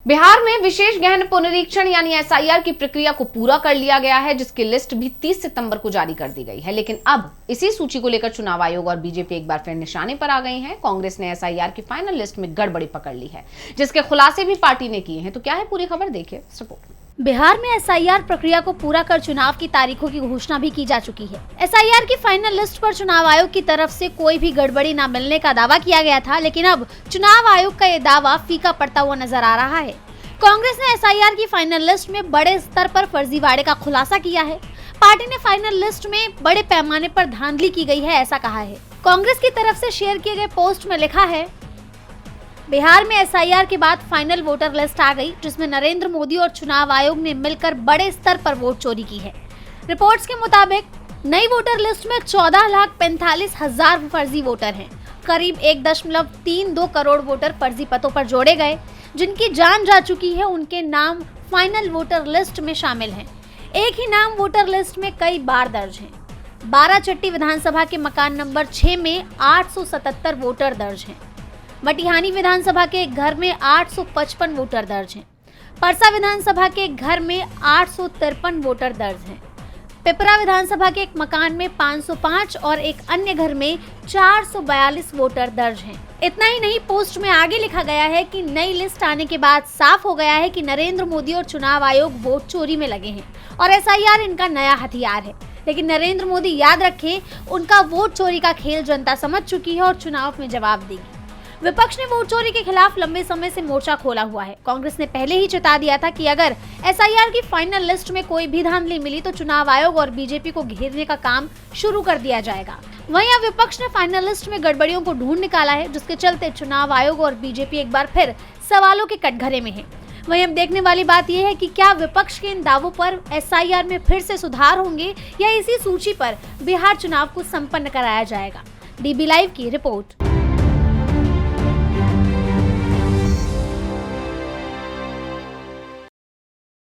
बिहार में विशेष गहन पुनरीक्षण यानी एसआईआर की प्रक्रिया को पूरा कर लिया गया है, जिसकी लिस्ट भी 30 सितंबर को जारी कर दी गई है। लेकिन अब इसी सूची को लेकर चुनाव आयोग और बीजेपी एक बार फिर निशाने पर आ गई हैं। कांग्रेस ने एसआईआर की फाइनल लिस्ट में गड़बड़ी पकड़ ली है, जिसके खुलासे भी पार्टी ने किए हैं। तो क्या है पूरी खबर, देखिए इस रिपोर्ट में। बिहार में एसआईआर प्रक्रिया को पूरा कर चुनाव की तारीखों की घोषणा भी की जा चुकी है। एसआईआर की फाइनल लिस्ट पर चुनाव आयोग की तरफ से कोई भी गड़बड़ी न मिलने का दावा किया गया था, लेकिन अब चुनाव आयोग का ये दावा फीका पड़ता हुआ नजर आ रहा है। कांग्रेस ने एसआईआर की फाइनल लिस्ट में बड़े स्तर पर फर्जीवाड़े का खुलासा किया है। पार्टी ने फाइनल लिस्ट में बड़े पैमाने पर धांधली की गई है, ऐसा कहा है। कांग्रेस की तरफ से शेयर किए गए पोस्ट में लिखा है, बिहार में एसआईआर के बाद फाइनल वोटर लिस्ट आ गई, जिसमें नरेंद्र मोदी और चुनाव आयोग ने मिलकर बड़े स्तर पर वोट चोरी की है। रिपोर्ट्स के मुताबिक नई वोटर लिस्ट में 14,45,000 फर्जी वोटर हैं। करीब 1.32 करोड़ वोटर फर्जी पतों पर जोड़े गए, जिनकी जान जा चुकी है। उनके नाम फाइनल वोटर लिस्ट में शामिल हैं। एक ही नाम वोटर लिस्ट में कई बार दर्ज हैं। 12 विधानसभा के मकान नंबर 6 में 877 वोटर दर्ज हैं। मटिहानी विधानसभा के एक घर में 855 वोटर दर्ज हैं। परसा विधानसभा के एक घर में 853 वोटर दर्ज हैं। पिपरा विधानसभा के एक मकान में 505 और एक अन्य घर में 442 वोटर दर्ज हैं। इतना ही नहीं, पोस्ट में आगे लिखा गया है कि नई लिस्ट आने के बाद साफ हो गया है कि नरेंद्र मोदी और चुनाव आयोग वोट चोरी में लगे हैं और एसआईआर इनका नया हथियार है। लेकिन नरेंद्र मोदी याद रखें, उनका वोट चोरी का खेल जनता समझ चुकी है और चुनाव में जवाब देगी। विपक्ष ने वोट चोरी के खिलाफ लंबे समय से मोर्चा खोला हुआ है। कांग्रेस ने पहले ही चेता दिया था कि अगर एसआईआर की फाइनल लिस्ट में कोई भी धांधली मिली तो चुनाव आयोग और बीजेपी को घेरने का काम शुरू कर दिया जाएगा। वहीं अब विपक्ष ने फाइनल लिस्ट में गड़बड़ियों को ढूंढ निकाला है, जिसके चलते चुनाव आयोग और बीजेपी एक बार फिर सवालों के कटघरे में है। वहीं अब देखने वाली बात यह है कि क्या विपक्ष के इन दावों पर एसआईआर में फिर से सुधार होंगे या इसी सूची पर बिहार चुनाव को संपन्न कराया जाएगा। डीबी लाइव की रिपोर्ट।